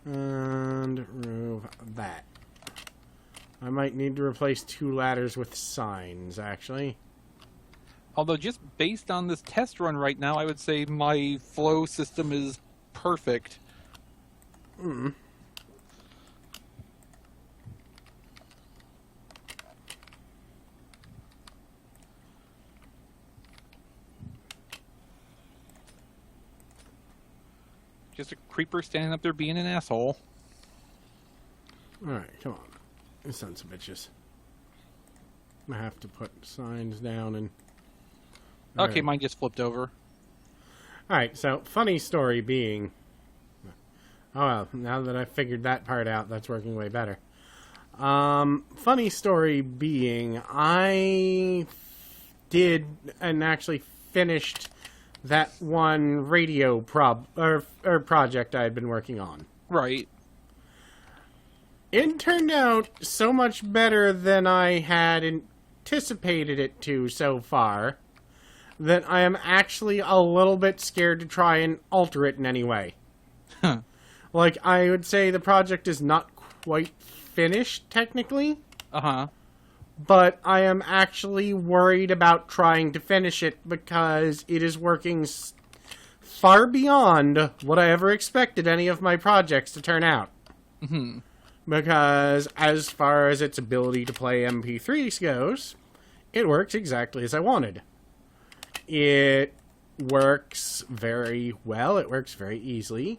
And remove that. I might need to replace 2 ladders with signs, actually. Although, just based on this test run right now, I would say my flow system is perfect. Hmm. Just a creeper standing up there being an asshole. Alright, come on. You sons of bitches. I have to put signs down and... Okay, mine just flipped over. Alright, so, funny story being... Oh well, now that I've figured that part out, that's working way better. Funny story being, I did and actually finished that one radio project I had been working on. Right. It turned out so much better than I had anticipated it to so far that I am actually a little bit scared to try and alter it in any way. Huh. Like, I would say the project is not quite finished, technically. Uh-huh. But I am actually worried about trying to finish it because it is working far beyond what I ever expected any of my projects to turn out. Mm-hmm. Because as far as its ability to play MP3s goes, it works exactly as I wanted. It works very well. It works very easily.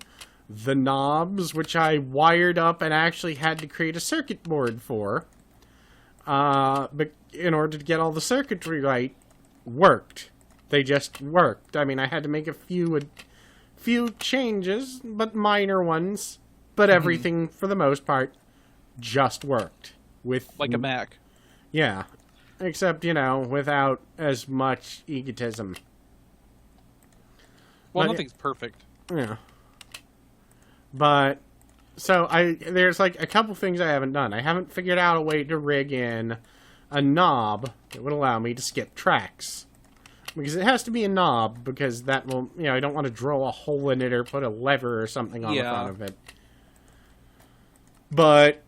The knobs, which I wired up and actually had to create a circuit board for, but in order to get all the circuitry right, worked. They just worked. I mean, I had to make a few changes, but minor ones. But everything, for the most part, just worked. Like a Mac. Yeah. Except, without as much egotism. Well, nothing's perfect. Yeah. But, so, there's, like, a couple things I haven't done. I haven't figured out a way to rig in a knob that would allow me to skip tracks. Because it has to be a knob, because that will, I don't want to drill a hole in it or put a lever or something on the front of it. But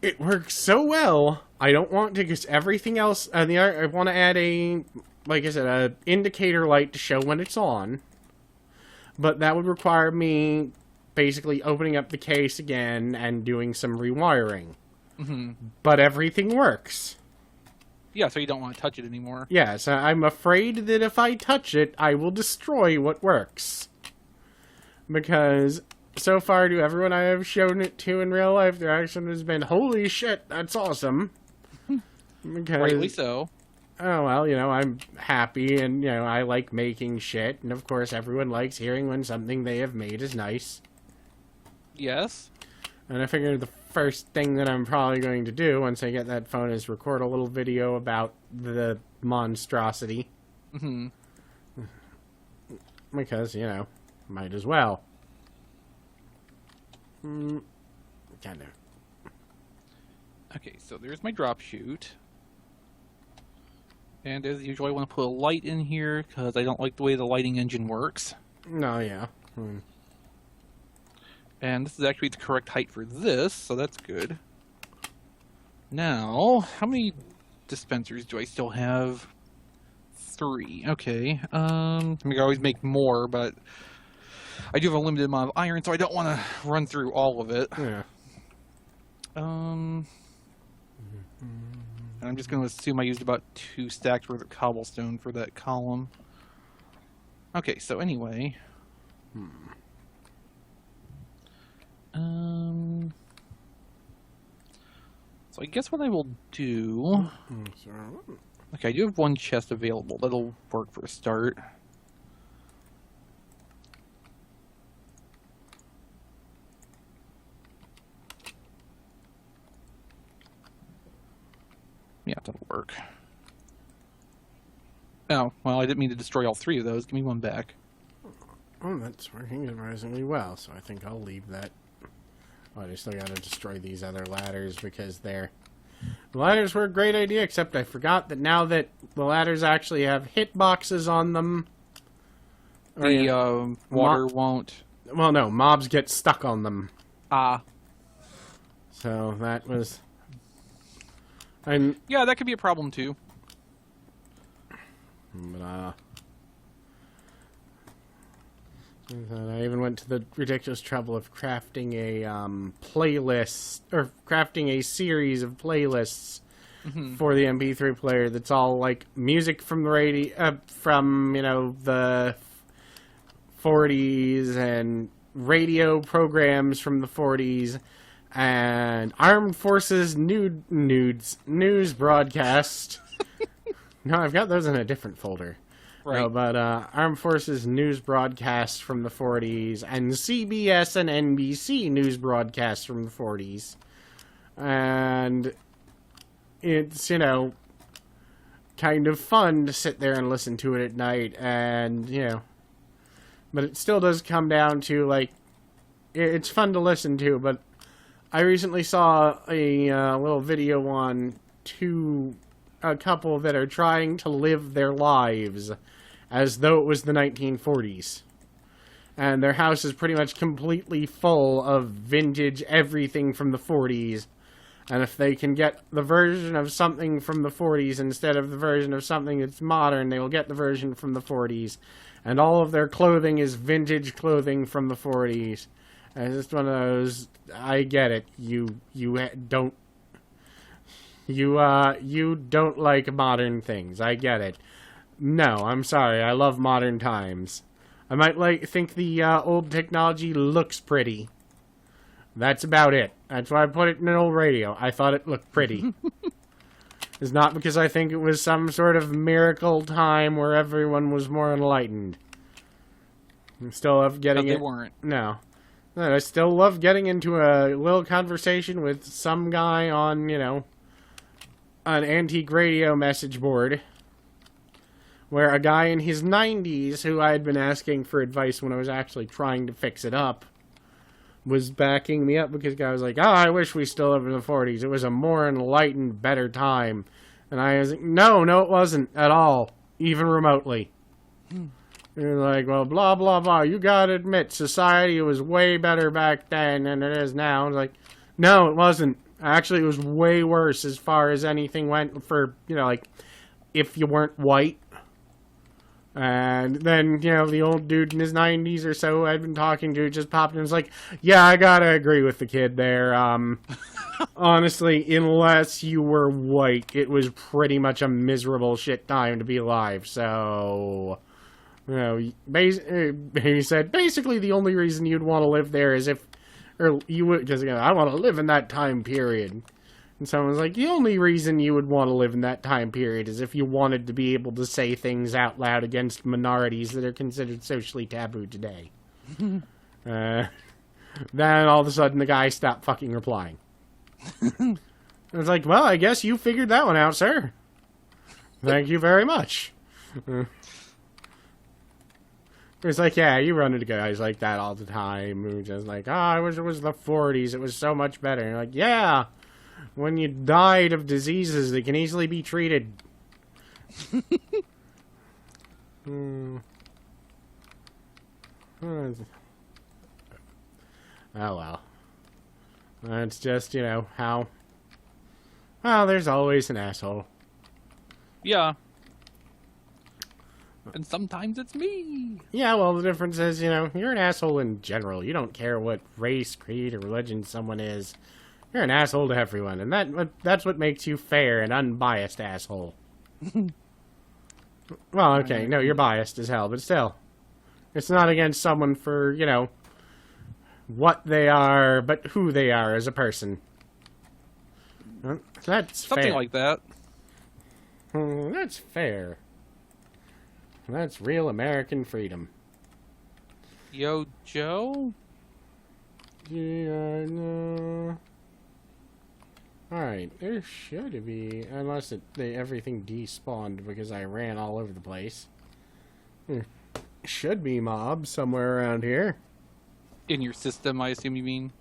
it works so well, I don't want to, because everything else, I want to add like I said, an indicator light to show when it's on. But that would require me basically opening up the case again and doing some rewiring. Mm-hmm. But everything works. Yeah, so you don't want to touch it anymore. Yeah, so I'm afraid that if I touch it, I will destroy what works. Because so far, to everyone I have shown it to in real life, their reaction has been, holy shit, that's awesome. Because, rightly so. Oh, well, I'm happy, and, I like making shit, and of course everyone likes hearing when something they have made is nice. Yes. And I figured the first thing that I'm probably going to do once I get that phone is record a little video about the monstrosity. Mm-hmm. Because, might as well. Kind of. Okay, so there's my drop chute. And as usual, I want to put a light in here, because I don't like the way the lighting engine works. No, yeah. And this is actually the correct height for this, so that's good. Now, how many dispensers do I still have? 3. Okay. I can always make more, but I do have a limited amount of iron, so I don't want to run through all of it. Yeah. And I'm just going to assume I used about 2 stacks worth of cobblestone for that column. Okay, so anyway. So I guess what I will do... Okay, I do have 1 chest available. That'll work for a start. Yeah, that'll work. Oh, well, I didn't mean to destroy all 3 of those. Give me 1 back. Oh, that's working surprisingly well, so I think I'll leave that. Oh, I still gotta destroy these other ladders because the ladders were a great idea, except I forgot that now that the ladders actually have hitboxes on them... The water won't Well, no, mobs get stuck on them. Ah. So that was... And Yeah, that could be a problem, too. But, I even went to the ridiculous trouble of crafting a playlist, or crafting a series of playlists for the MP3 player that's all, like, music from the radio, from, you know, the 40s, and radio programs from the 40s, and Armed Forces news broadcast. No, I've got those in a different folder. Right. No, but Armed Forces news broadcasts from the 40s, and CBS and NBC news broadcasts from the 40s. And it's, you know, kind of fun to sit there and listen to it at night, and, you know, but it still does come down to, like, it's fun to listen to, but I recently saw a little video on a couple that are trying to live their lives as though it was the 1940s. And their house is pretty much completely full of vintage everything from the 40s. And if they can get the version of something from the 40s instead of the version of something that's modern, they will get the version from the 40s. And all of their clothing is vintage clothing from the 40s. And it's just one of those, I get it. You don't like modern things. I get it. No, I'm sorry. I love modern times. I might think the old technology looks pretty. That's about it. That's why I put it in an old radio. I thought it looked pretty. It's not because I think it was some sort of miracle time where everyone was more enlightened. I still love getting They weren't. No. I still love getting into a little conversation with some guy on, you know, an antique radio message board, where a guy in his 90s, who I had been asking for advice when I was actually trying to fix it up, was backing me up because the guy was like, oh, I wish we still lived in the 40s. It was a more enlightened, better time. And I was like, no, it wasn't at all, even remotely. You're like, well, blah, blah, blah. You gotta admit, society was way better back then than it is now. I was like, no, it wasn't. Actually, it was way worse as far as anything went for, you know, like, if you weren't white. And then, you know, the old dude in his 90s or so I'd been talking to just popped in and was like, yeah, I gotta agree with the kid there. Honestly, unless you were white, it was pretty much a miserable shit time to be alive. So, you know, he said, basically the only reason you'd want to live there is if, or you would, because, you know, I want to live in that time period. And someone's like, the only reason you would want to live in that time period is if you wanted to be able to say things out loud against minorities that are considered socially taboo today. Then all of a sudden the guy stopped fucking replying. I was like, well, I guess you figured that one out, sir. Thank you very much. It's like, yeah, you run into guys like that all the time who just like, I wish it was the 40s. It was so much better. And you're like, yeah. When you died of diseases that can easily be treated. Oh, well. That's just, you know, how... Well, there's always an asshole. Yeah. And sometimes it's me. Yeah, well, the difference is, you know, you're an asshole in general. You don't care what race, creed, or religion someone is. You're an asshole to everyone, and that's what makes you fair and unbiased asshole. Well, okay, no, you're biased as hell, but still. It's not against someone for, you know, what they are, but who they are as a person. That's Something fair. like that. That's fair. That's real American freedom. Yo, Joe? Yeah, no. Alright, there should be, unless everything despawned because I ran all over the place. Should be mobs somewhere around here. In your system, I assume you mean?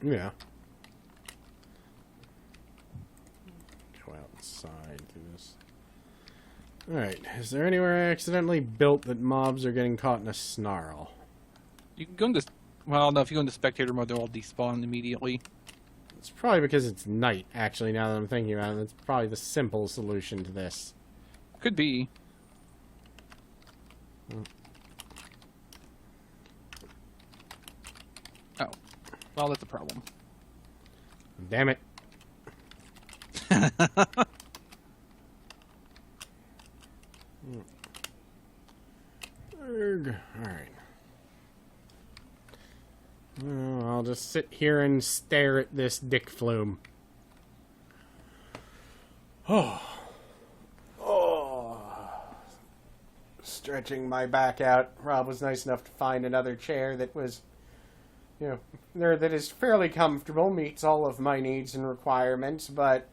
Yeah. Go outside through this. Alright, is there anywhere I accidentally built that mobs are getting caught in a snarl? You can go into... Well, no, if you go into spectator mode, they'll all despawn immediately. It's probably because it's night, actually, now that I'm thinking about it. It's probably the simple solution to this. Could be. Oh. Well, that's a problem. Damn it. Alright. Well, I'll just sit here and stare at this dick flume. Oh. Stretching my back out. Rob was nice enough to find another chair that was, that is fairly comfortable, meets all of my needs and requirements, but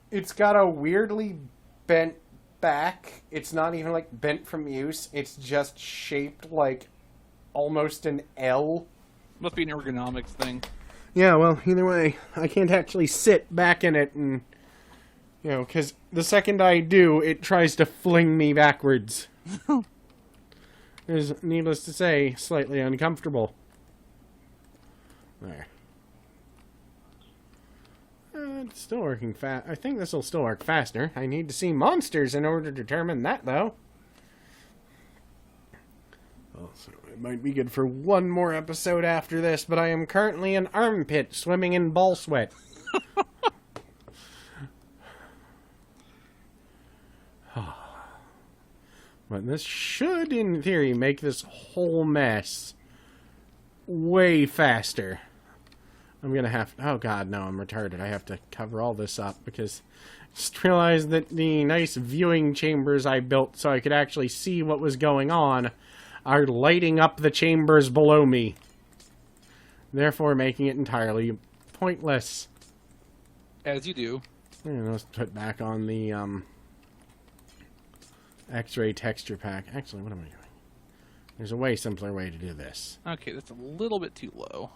it's got a weirdly bent back. It's not even, bent from use. It's just shaped like almost an L. Must be an ergonomics thing. Yeah, well, either way, I can't actually sit back in it and... because the second I do, it tries to fling me backwards. It's, needless to say, slightly uncomfortable. There. It's still working fast. I think this will still work faster. I need to see monsters in order to determine that, though. Well, so it might be good for one more episode after this, but I am currently an armpit swimming in ball sweat. But this should, in theory, make this whole mess way faster. I'm gonna have... Oh god, no, I'm retarded. I have to cover all this up because I just realized that the nice viewing chambers I built so I could actually see what was going on are lighting up the chambers below me. Therefore making it entirely pointless. As you do. Let's put back on the, X-ray texture pack. Actually, what am I doing? There's a way simpler way to do this. Okay, that's a little bit too low.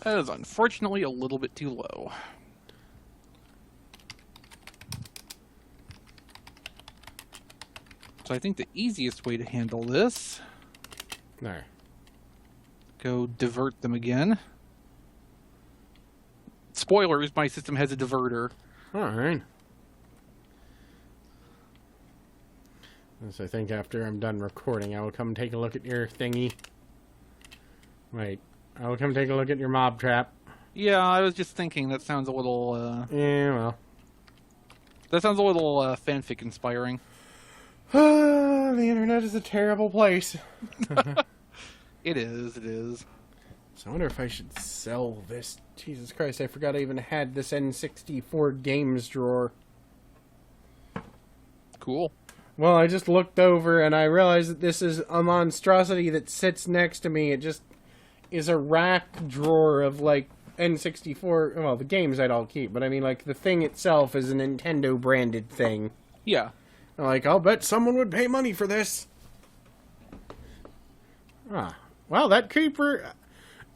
That is unfortunately a little bit too low. So I think the easiest way to handle this... There. Go divert them again. Spoilers, my system has a diverter. Alright. So I think after I'm done recording, I will come take a look at your thingy. Wait. I will come take a look at your mob trap. Yeah, I was just thinking that sounds a little, Yeah, well. That sounds a little, fanfic inspiring. The internet is a terrible place. It is, it is. So I wonder if I should sell this. Jesus Christ, I forgot I even had this N64 games drawer. Cool. Well, I just looked over and I realized that this is a monstrosity that sits next to me. It just is a rack drawer of, N64... Well, the games I'd all keep, but I mean, the thing itself is a Nintendo-branded thing. Yeah. I'll bet someone would pay money for this. Ah. Well, that creeper...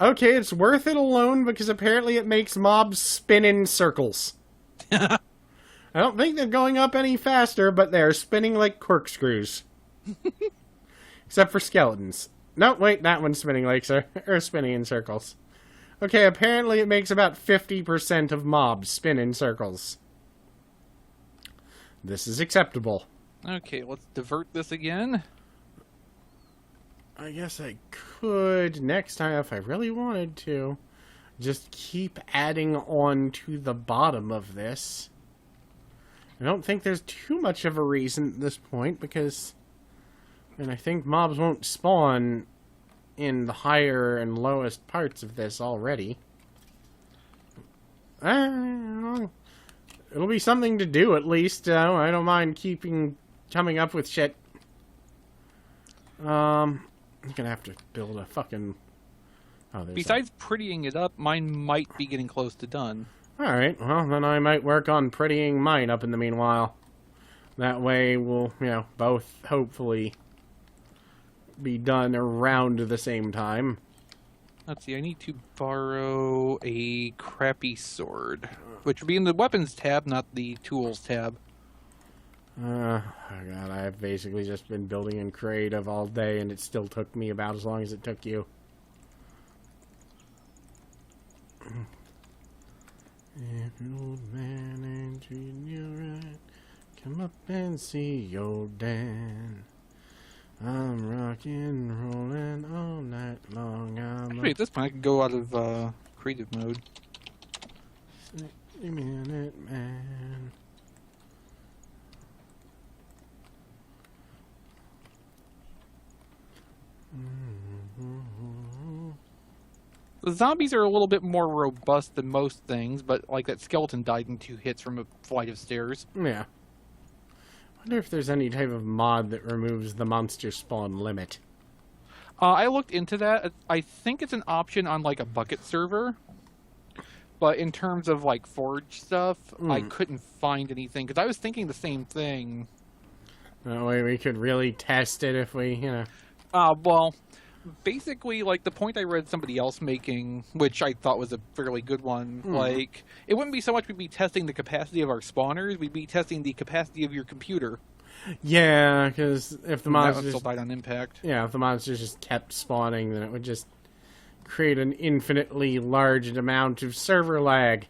Okay, it's worth it alone because apparently it makes mobs spin in circles. I don't think they're going up any faster, but they're spinning like corkscrews. Except for skeletons. No, wait, that one's spinning spinning in circles. Okay, apparently it makes about 50% of mobs spin in circles. This is acceptable. Okay, let's divert this again. I guess I could, next time, if I really wanted to, just keep adding on to the bottom of this. I don't think there's too much of a reason at this point, because I think mobs won't spawn in the higher and lowest parts of this already. It'll be something to do, at least. I don't mind coming up with shit. I'm gonna have to build a fucking... Oh, besides prettying it up, mine might be getting close to done. Alright, well, then I might work on prettying mine up in the meanwhile. That way we'll, both hopefully be done around the same time. Let's see, I need to borrow a crappy sword. Which would be in the weapons tab, not the tools tab. Oh god, I've basically just been building in creative all day, and it still took me about as long as it took you. If an old man ain't treating you right, come up and see old Dan. I'm rockin' rollin' all night long. Actually, at this point, I can go out of creative mode. 60-minute man. The zombies are a little bit more robust than most things, but like that skeleton died in 2 hits from a flight of stairs. Yeah. Wonder if there's any type of mod that removes the monster spawn limit. I looked into that. I think it's an option on like a bucket server. But in terms of like forge stuff, I couldn't find anything. Because I was thinking the same thing. That way we could really test it if we, Well, basically, like, the point I read somebody else making, which I thought was a fairly good one, like, it wouldn't be so much we'd be testing the capacity of our spawners, we'd be testing the capacity of your computer. Yeah, because if the monsters still died on impact. Yeah, if the monsters just kept spawning, then it would just create an infinitely large amount of server lag.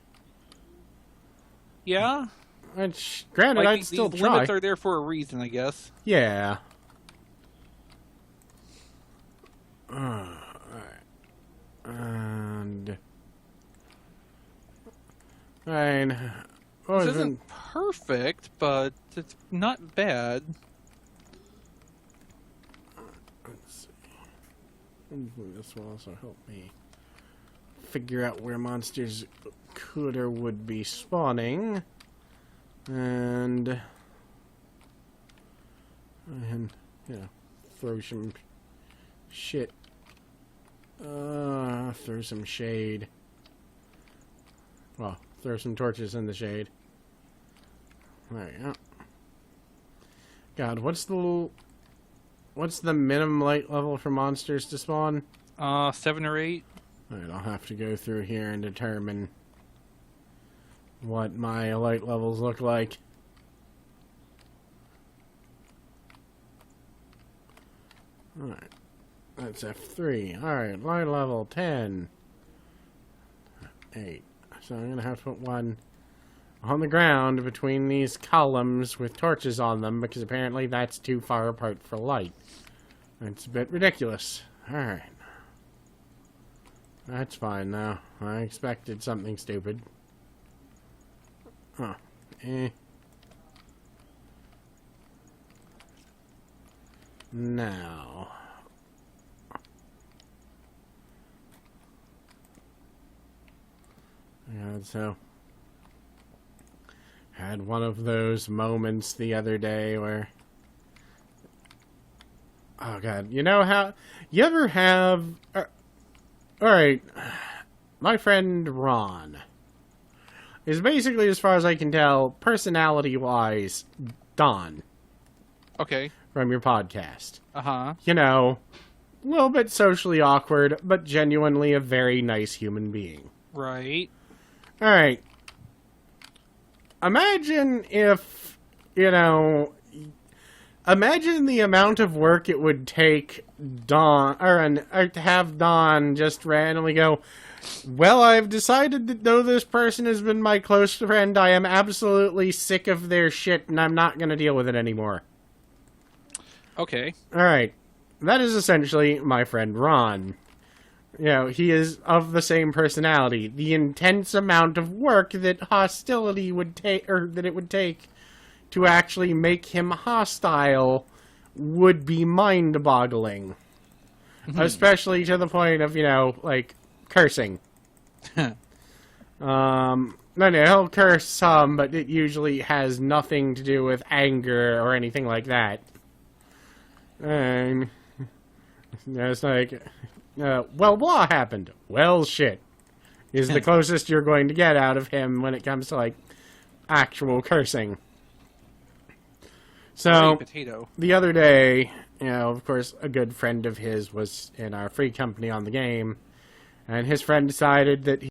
Yeah? Which, granted, like, I'd still these try. limits are there for a reason, I guess. Yeah. Alright. And... Fine. This isn't perfect, but it's not bad. Let's see. Hopefully this will also help me figure out where monsters could or would be spawning. And throw some shit. Throw some shade. Well, throw some torches in the shade. There you go. God, what's the minimum light level for monsters to spawn? 7 or 8. Alright, I'll have to go through here and determine what my light levels look like. Alright. That's F3. Alright, light level 10. 8. So I'm gonna have to put one on the ground between these columns with torches on them, because apparently that's too far apart for light. It's a bit ridiculous. Alright. That's fine now. I expected something stupid. Huh. Now. Yeah, so had one of those moments the other day where, oh god, you know how you ever have alright, my friend Ron is basically, as far as I can tell, personality wise, Don. Okay. From your podcast. Uh-huh. You know, a little bit socially awkward, but genuinely a very nice human being. Right. Alright. Imagine if, imagine the amount of work it would take Don, or to have Don just randomly go, well, I've decided that though this person has been my close friend, I am absolutely sick of their shit and I'm not going to deal with it anymore. Okay. Alright. That is essentially my friend Ron. You know, he is of the same personality. The intense amount of work that hostility would take, or that it would take to actually make him hostile, would be mind-boggling. Especially to the point of, like, cursing. No, he'll curse some, but it usually has nothing to do with anger or anything like that. And it's like, well, blah happened. Well, shit. Is the closest you're going to get out of him when it comes to, like, actual cursing. So, potato. The other day, of course, a good friend of his was in our free company on the game, and his friend decided that